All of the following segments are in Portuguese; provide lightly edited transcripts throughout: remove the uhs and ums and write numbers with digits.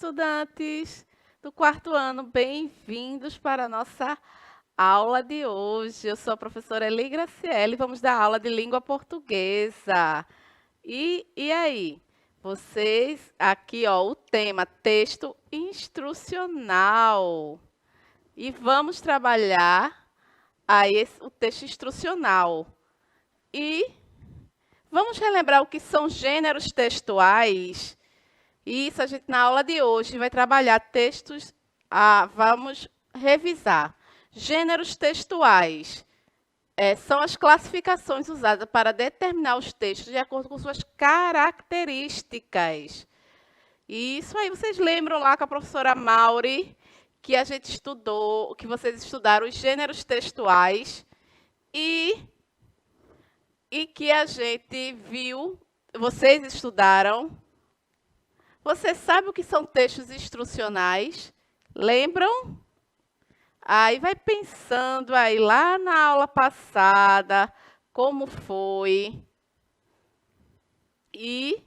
estudantes do quarto ano, bem-vindos para a nossa aula de hoje. Eu sou a professora Eli Graciele e vamos dar aula de língua portuguesa. E aí? Vocês, aqui ó, o tema texto instrucional. E vamos trabalhar aí o texto instrucional. E vamos relembrar o que são gêneros textuais. Isso, a gente na aula de hoje vai trabalhar textos, vamos revisar. Gêneros textuais são as classificações usadas para determinar os textos de acordo com suas características. E isso aí, vocês lembram lá com a professora Mauri, que a gente estudou, que vocês estudaram os gêneros textuais e que a gente viu, vocês estudaram. Você sabe o que são textos instrucionais? Lembram? Aí vai pensando aí lá na aula passada, como foi. E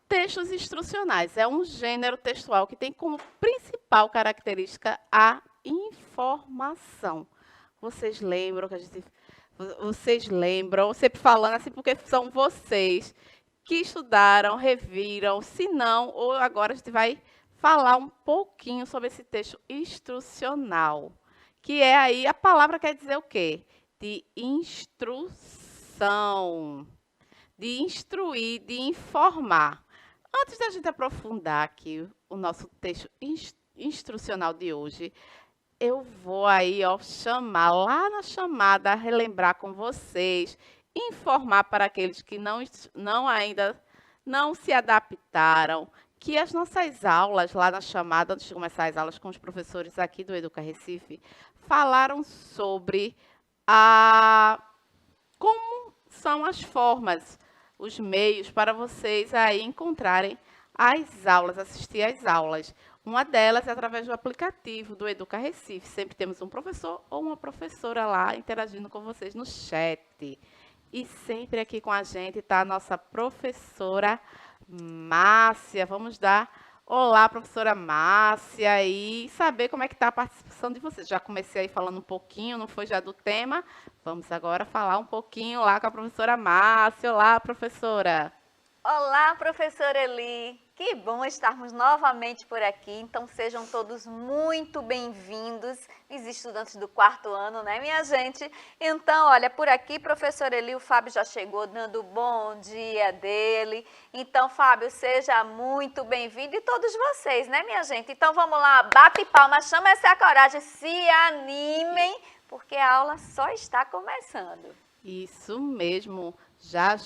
textos instrucionais é um gênero textual que tem como principal característica a informação. Vocês lembram que vocês lembram, sempre falando assim porque são vocês que estudaram, reviram, se não, ou agora a gente vai falar um pouquinho sobre esse texto instrucional, que é aí, a palavra quer dizer o quê? De instrução, de instruir, de informar. Antes da gente aprofundar aqui o nosso texto instrucional de hoje, eu vou aí, ó, chamar lá na chamada, relembrar com vocês, informar para aqueles que ainda não se adaptaram, que as nossas aulas lá na chamada, antes de começar as aulas com os professores aqui do Educa Recife, falaram sobre como são as formas, os meios para vocês aí encontrarem as aulas, assistir às aulas. Uma delas é através do aplicativo do Educa Recife. Sempre temos um professor ou uma professora lá interagindo com vocês no chat. E sempre aqui com a gente está a nossa professora Márcia. Vamos dar olá, professora Márcia, e saber como é que está a participação de vocês. Já comecei aí falando um pouquinho, não foi já do tema? Vamos agora falar um pouquinho lá com a professora Márcia. Olá, professora. Olá, professora Eli. Que bom estarmos novamente por aqui. Então, sejam todos muito bem-vindos, os estudantes do quarto ano, né, minha gente? Então, olha, por aqui, professora Eli, o Fábio já chegou dando o bom dia dele. Então, Fábio, seja muito bem-vindo e todos vocês, né, minha gente? Então, vamos lá, bate palma, chama essa coragem, se animem, porque a aula só está começando. Isso mesmo. Já,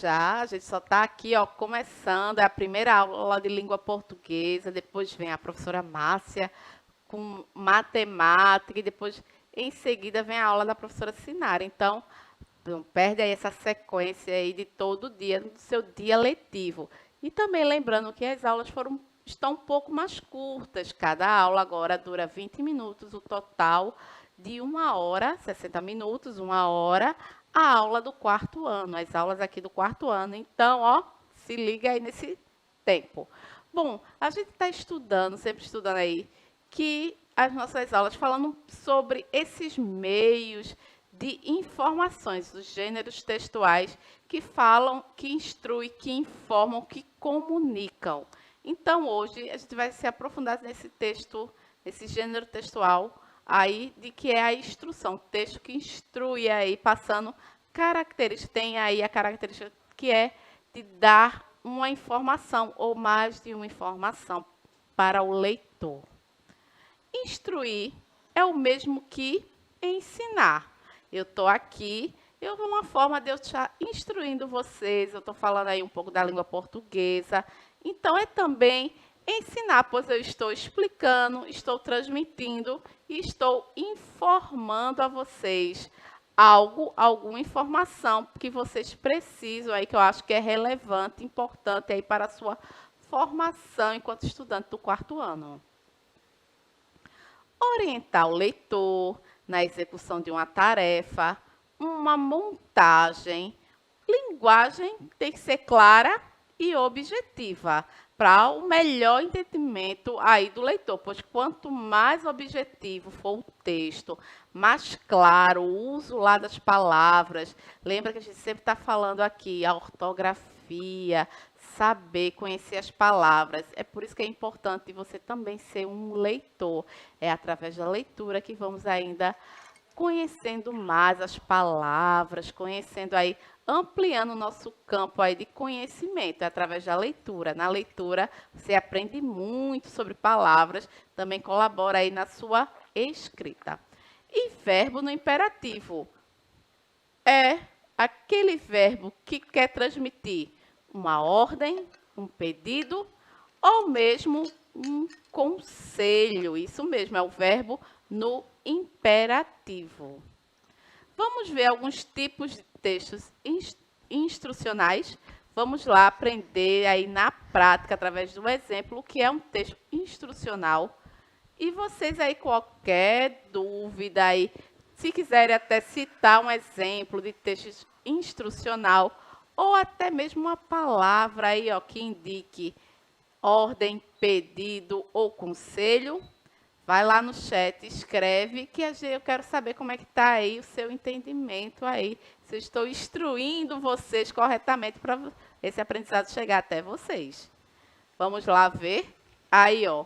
a gente só está aqui, ó, começando, é a primeira aula de língua portuguesa, depois vem a professora Márcia com matemática, e depois, em seguida, vem a aula da professora Sinara. Então, não perde aí essa sequência aí de todo dia, do seu dia letivo. E também lembrando que as aulas estão um pouco mais curtas, cada aula agora dura 20 minutos, o total de 1 hora, 60 minutos, 1 hora, a aula do quarto ano, as aulas aqui do quarto ano. Então, ó, se liga aí nesse tempo. Bom, a gente está estudando, sempre estudando aí, que as nossas aulas falando sobre esses meios de informações, os gêneros textuais que falam, que instruem, que informam, que comunicam. Então, hoje, a gente vai se aprofundar nesse texto, nesse gênero textual, aí de que é a instrução, texto que instrui aí, passando características, tem aí a característica que é de dar uma informação ou mais de uma informação para o leitor. Instruir é o mesmo que ensinar. Eu estou aqui, uma forma de eu estar instruindo vocês, eu estou falando aí um pouco da língua portuguesa, então é também ensinar, pois eu estou explicando, estou transmitindo e estou informando a vocês alguma informação que vocês precisam aí, que eu acho que é relevante, importante aí para a sua formação enquanto estudante do quarto ano. Orientar o leitor na execução de uma tarefa, uma montagem. Linguagem tem que ser clara e objetiva, para o melhor entendimento aí do leitor, pois quanto mais objetivo for o texto, mais claro o uso lá das palavras, lembra que a gente sempre está falando aqui, a ortografia, saber, conhecer as palavras, é por isso que é importante você também ser um leitor, é através da leitura que vamos ainda conhecendo mais as palavras, conhecendo aí, ampliando o nosso campo aí de conhecimento através da leitura. Na leitura, você aprende muito sobre palavras, também colabora aí na sua escrita. E verbo no imperativo é aquele verbo que quer transmitir uma ordem, um pedido ou mesmo um conselho. Isso mesmo, é o verbo no imperativo. Vamos ver alguns tipos de textos instrucionais. Vamos lá aprender aí na prática, através do exemplo, o que é um texto instrucional. E vocês aí, qualquer dúvida aí, se quiserem até citar um exemplo de texto instrucional, ou até mesmo uma palavra aí, ó, que indique ordem, pedido ou conselho, vai lá no chat, escreve, que eu quero saber como é que está aí o seu entendimento aí, se eu estou instruindo vocês corretamente para esse aprendizado chegar até vocês. Vamos lá ver? Aí, ó,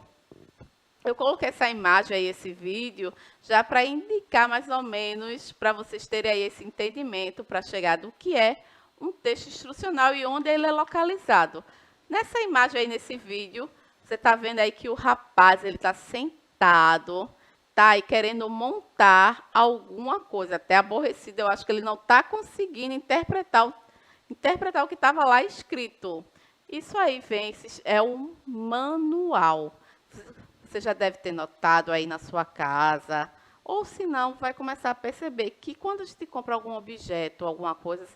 eu coloquei essa imagem aí, esse vídeo, já para indicar mais ou menos, para vocês terem aí esse entendimento, para chegar do que é um texto instrucional e onde ele é localizado. Nessa imagem aí, nesse vídeo, você está vendo aí que o rapaz, ele está sentado, está aí querendo montar alguma coisa, até aborrecido, eu acho que ele não está conseguindo interpretar o que estava lá escrito. Isso aí, vem, é um manual. Você já deve ter notado aí na sua casa, ou se não, vai começar a perceber que quando a gente compra algum objeto, alguma coisa,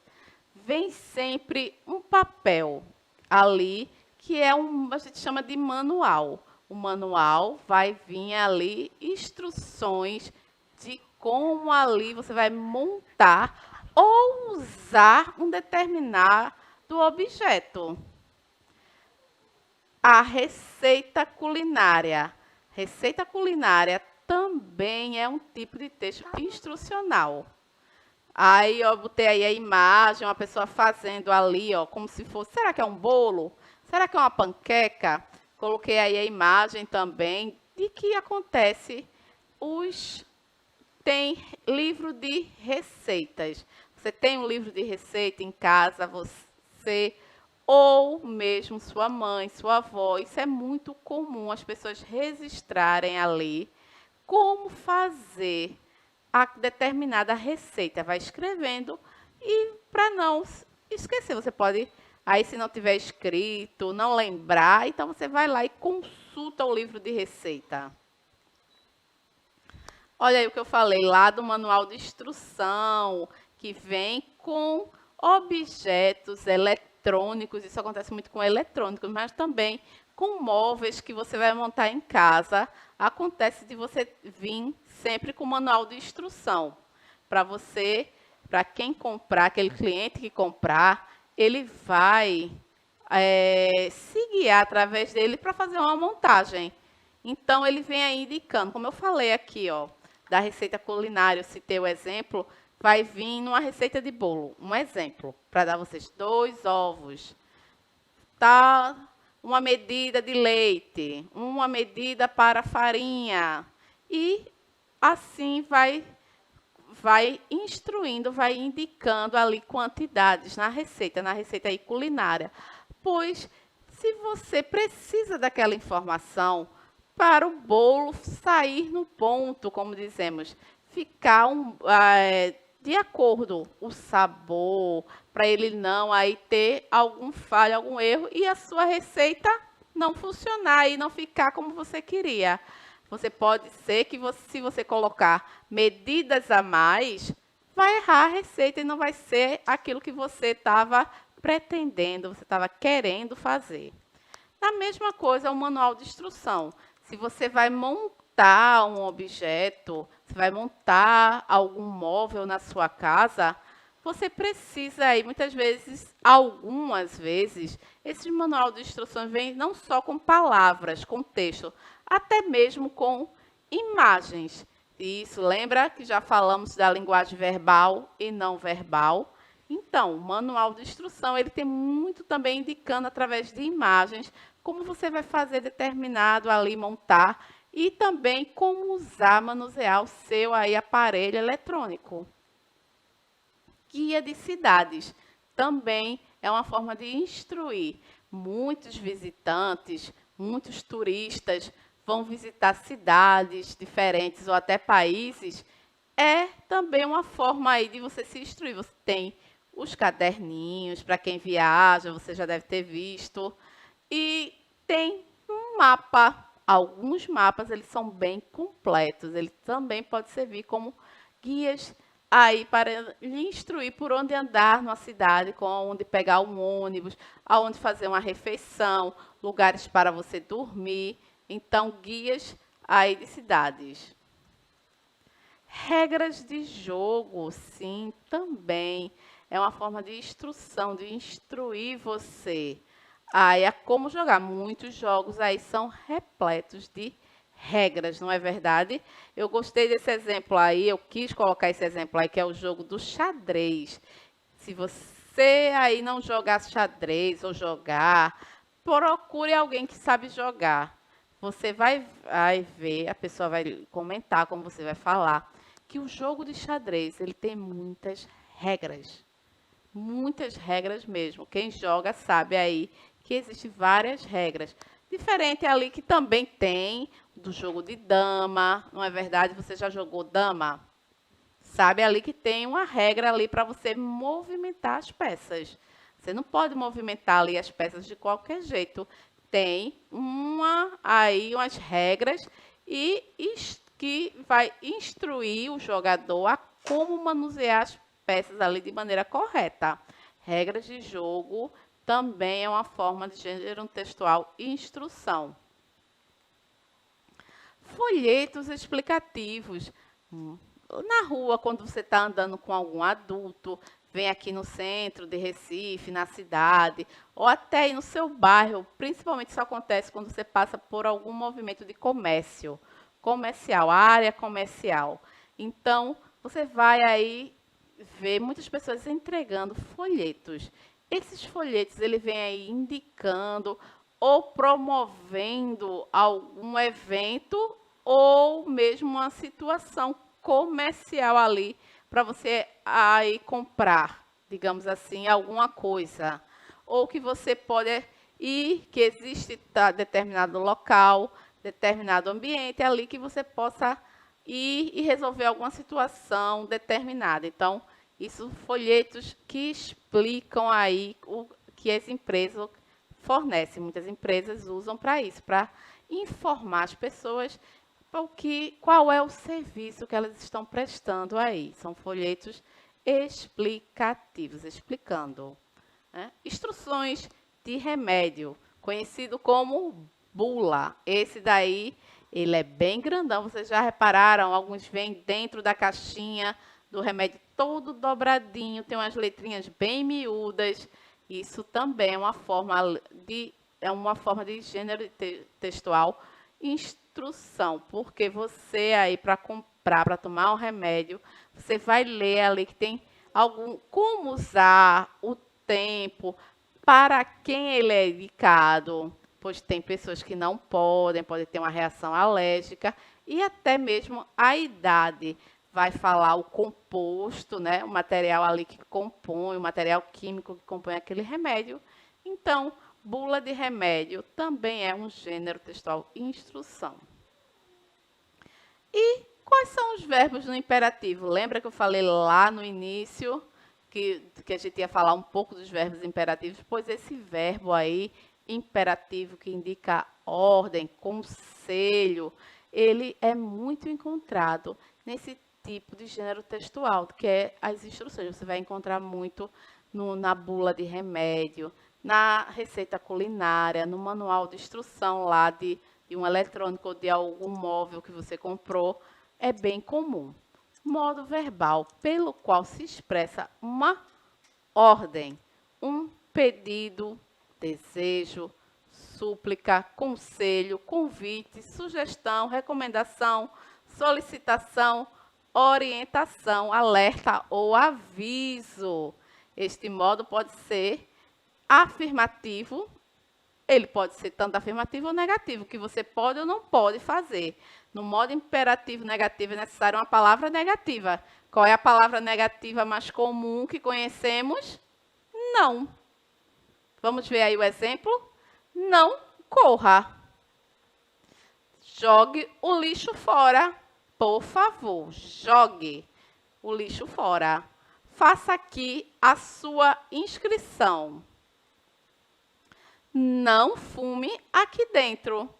vem sempre um papel ali, que é a gente chama de manual. O manual vai vir ali instruções de como ali você vai montar ou usar um determinado objeto. A receita culinária. Receita culinária também é um tipo de texto instrucional. Aí, eu botei aí a imagem, uma pessoa fazendo ali, ó, como se fosse, será que é um bolo? Será que é uma panqueca? Coloquei aí a imagem também de que acontece tem livro de receitas. Você tem um livro de receita em casa, você ou mesmo sua mãe, sua avó, isso é muito comum as pessoas registrarem ali como fazer a determinada receita, vai escrevendo e para não esquecer, você pode, aí se não tiver escrito, não lembrar, então você vai lá e consulta o livro de receita. Olha aí o que eu falei lá do manual de instrução, que vem com objetos eletrônicos, isso acontece muito com eletrônicos, mas também com móveis que você vai montar em casa, acontece de você vir sempre com o manual de instrução. Para quem comprar, aquele cliente que comprar, ele vai se guiar através dele para fazer uma montagem. Então, ele vem aí indicando, como eu falei aqui, ó, da receita culinária, eu citei o exemplo, vai vir numa receita de bolo. Um exemplo, para dar a vocês 2 ovos. Tá? Uma medida de leite, uma medida para farinha. E assim vai instruindo, vai indicando ali quantidades na receita aí culinária. Pois, se você precisa daquela informação para o bolo sair no ponto, como dizemos, ficar de acordo o sabor, para ele não aí ter algum falha, algum erro, e a sua receita não funcionar e não ficar como você queria. Você pode ser que se você colocar medidas a mais, vai errar a receita e não vai ser aquilo que você estava pretendendo, você estava querendo fazer. A mesma coisa o manual de instrução. Se você vai montar um objeto, se vai montar algum móvel na sua casa, você precisa aí, muitas vezes, algumas vezes, esse manual de instruções vem não só com palavras, com texto, até mesmo com imagens. Isso, lembra que já falamos da linguagem verbal e não verbal? Então, o manual de instrução, ele tem muito também indicando através de imagens como você vai fazer determinado ali, montar, e também como usar, manusear o seu aí aparelho eletrônico. Guia de cidades também é uma forma de instruir. Muitos visitantes, muitos turistas vão visitar cidades diferentes ou até países. É também uma forma aí de você se instruir. Você tem os caderninhos para quem viaja, você já deve ter visto. E tem um mapa. Alguns mapas, eles são bem completos. Ele também pode servir como guias aí para lhe instruir por onde andar numa cidade, com onde pegar um ônibus, aonde fazer uma refeição, lugares para você dormir. Então, guias aí de cidades. Regras de jogo, sim, também é uma forma de instrução, de instruir você. Aí é como jogar. Muitos jogos aí são repletos de regras, não é verdade? Eu gostei desse exemplo aí, eu quis colocar esse exemplo aí, que é o jogo do xadrez. Se você aí não jogar xadrez ou jogar, procure alguém que sabe jogar. Você vai ver, a pessoa vai comentar como você vai falar, que o jogo de xadrez, ele tem muitas regras. Muitas regras mesmo. Quem joga sabe aí que existem várias regras. Diferente ali que também tem do jogo de dama, não é verdade? Você já jogou dama? Sabe ali que tem uma regra ali para você movimentar as peças. Você não pode movimentar ali as peças de qualquer jeito. Tem umas regras e que vai instruir o jogador a como manusear as peças ali de maneira correta. Regras de jogo também é uma forma de gênero textual e instrução. Folhetos explicativos. Na rua, quando você está andando com algum adulto, vem aqui no centro de Recife, na cidade, ou até aí no seu bairro, principalmente isso acontece quando você passa por algum movimento de comércio, comercial, área comercial. Então, você vai aí ver muitas pessoas entregando folhetos. Esses folhetos, ele vem aí indicando ou promovendo algum evento ou mesmo uma situação comercial ali para você aí comprar, digamos assim, alguma coisa. Ou que você pode ir, que existe determinado local, determinado ambiente ali que você possa ir e resolver alguma situação determinada. Então, isso folhetos que explicam aí o que as empresas fornecem. Muitas empresas usam para isso, para informar as pessoas qual é o serviço que elas estão prestando aí. São folhetos explicativos, explicando. Né? Instruções de remédio, conhecido como bula. Esse daí, ele é bem grandão. Vocês já repararam? Alguns vêm dentro da caixinha do remédio todo dobradinho, tem umas letrinhas bem miúdas. Isso também é uma forma de gênero textual instrução, porque você aí para comprar, para tomar um remédio, você vai ler ali que tem como usar o tempo, para quem ele é indicado, pois tem pessoas que não podem ter uma reação alérgica e até mesmo a idade. Vai falar o composto, né? O material ali que compõe, o material químico que compõe aquele remédio. Então, bula de remédio também é um gênero textual instrução. E quais são os verbos no imperativo? Lembra que eu falei lá no início que a gente ia falar um pouco dos verbos imperativos? Pois esse verbo aí, imperativo, que indica ordem, conselho, ele é muito encontrado nesse tipo de gênero textual, que é as instruções. Você vai encontrar muito na bula de remédio, na receita culinária, no manual de instrução lá de um eletrônico ou de algum móvel que você comprou, é bem comum. Modo verbal pelo qual se expressa uma ordem, um pedido, desejo, súplica, conselho, convite, sugestão, recomendação, solicitação, orientação, alerta ou aviso. Este modo pode ser afirmativo, ele pode ser tanto afirmativo ou negativo, que você pode ou não pode fazer. No modo imperativo negativo é necessário uma palavra negativa. Qual é a palavra negativa mais comum que conhecemos? Não. Vamos ver aí o exemplo? Não corra. Jogue o lixo fora. Por favor, jogue o lixo fora. Faça aqui a sua inscrição. Não fume aqui dentro.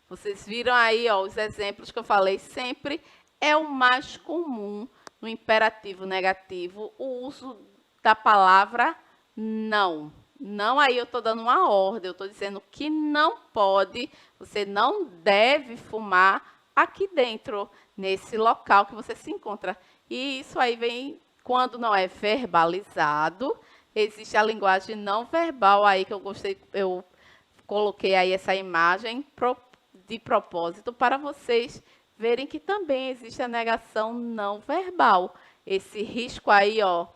Vocês viram aí, ó, os exemplos que eu falei, sempre é o mais comum no imperativo negativo, o uso da palavra não. Não, aí eu estou dando uma ordem, eu estou dizendo que não pode, você não deve fumar aqui dentro, nesse local que você se encontra. E isso aí vem, quando não é verbalizado, existe a linguagem não verbal aí, que eu coloquei aí essa imagem de propósito para vocês verem que também existe a negação não verbal. Esse risco aí, ó,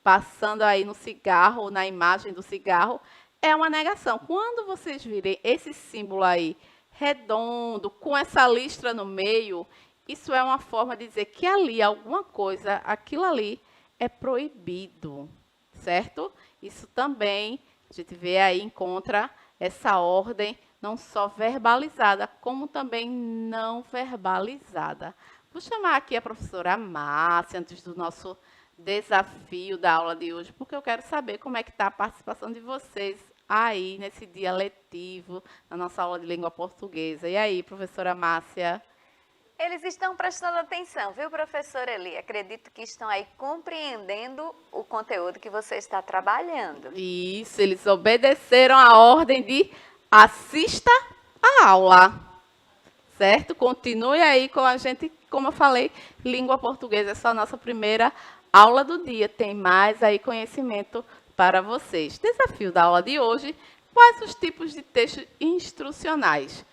passando aí no cigarro, na imagem do cigarro, é uma negação. Quando vocês virem esse símbolo aí, redondo, com essa listra no meio, isso é uma forma de dizer que ali, alguma coisa, aquilo ali é proibido, certo? Isso também, a gente vê aí, encontra essa ordem, não só verbalizada, como também não verbalizada. Vou chamar aqui a professora Márcia, antes do nosso desafio da aula de hoje, porque eu quero saber como é que está a participação de vocês aí nesse dia letivo, na nossa aula de língua portuguesa. E aí, professora Márcia? Eles estão prestando atenção, viu, professora Eli? Acredito que estão aí compreendendo o conteúdo que você está trabalhando. Isso, eles obedeceram a ordem de assista a aula, certo? Continue aí com a gente, como eu falei, língua portuguesa é só a nossa primeira aula do dia. Tem mais aí conhecimento para vocês. Desafio da aula de hoje, quais os tipos de textos instrucionais?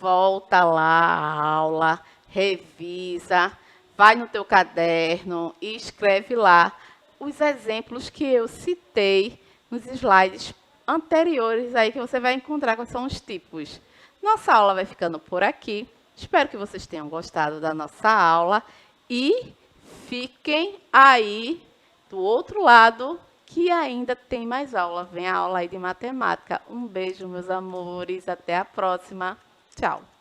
Volta lá à aula, revisa, vai no teu caderno e escreve lá os exemplos que eu citei nos slides anteriores aí que você vai encontrar quais são os tipos. Nossa aula vai ficando por aqui. Espero que vocês tenham gostado da nossa aula e fiquem aí do outro lado que ainda tem mais aula. Vem a aula aí de matemática. Um beijo, meus amores. Até a próxima. Tchau.